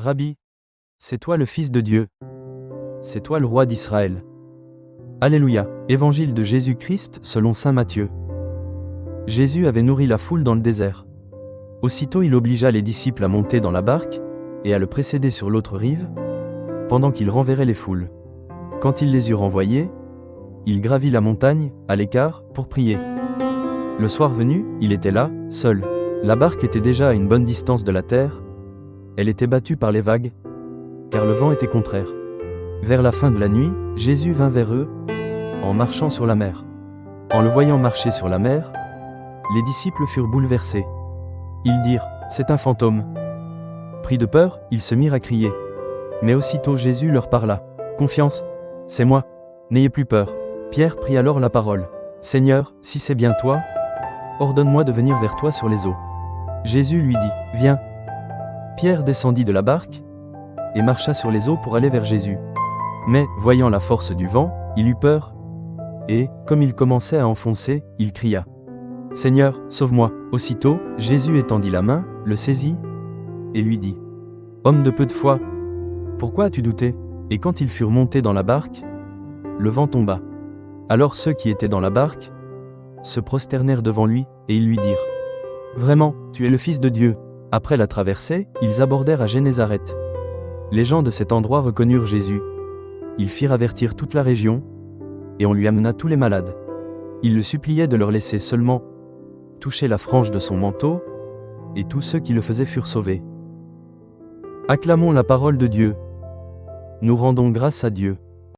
Rabbi, c'est toi le Fils de Dieu. C'est toi le roi d'Israël. Alléluia. Évangile de Jésus-Christ selon saint Matthieu. Jésus avait nourri la foule dans le désert. Aussitôt il obligea les disciples à monter dans la barque, et à le précéder sur l'autre rive, pendant qu'il renverrait les foules. Quand il les eut renvoyés, il gravit la montagne, à l'écart, pour prier. Le soir venu, il était là, seul. La barque était déjà à une bonne distance de la terre. Elle était battue par les vagues, car le vent était contraire. Vers la fin de la nuit, Jésus vint vers eux, en marchant sur la mer. En le voyant marcher sur la mer, les disciples furent bouleversés. Ils dirent, « C'est un fantôme ». Pris de peur, ils se mirent à crier. Mais aussitôt Jésus leur parla. « Confiance, c'est moi, n'ayez plus peur ». Pierre prit alors la parole. « Seigneur, si c'est bien toi, ordonne-moi de venir vers toi sur les eaux. » Jésus lui dit, « Viens ». Pierre descendit de la barque, et marcha sur les eaux pour aller vers Jésus. Mais, voyant la force du vent, il eut peur, et, comme il commençait à enfoncer, il cria, « Seigneur, sauve-moi ». Aussitôt, Jésus étendit la main, le saisit, et lui dit, « Homme de peu de foi, pourquoi as-tu douté ?» Et quand ils furent montés dans la barque, le vent tomba. Alors ceux qui étaient dans la barque se prosternèrent devant lui, et ils lui dirent, « Vraiment, tu es le Fils de Dieu ». Après la traversée, ils abordèrent à Génézareth. Les gens de cet endroit reconnurent Jésus. Ils firent avertir toute la région, et on lui amena tous les malades. Ils le suppliaient de leur laisser seulement toucher la frange de son manteau, et tous ceux qui le faisaient furent sauvés. Acclamons la parole de Dieu. Nous rendons grâce à Dieu.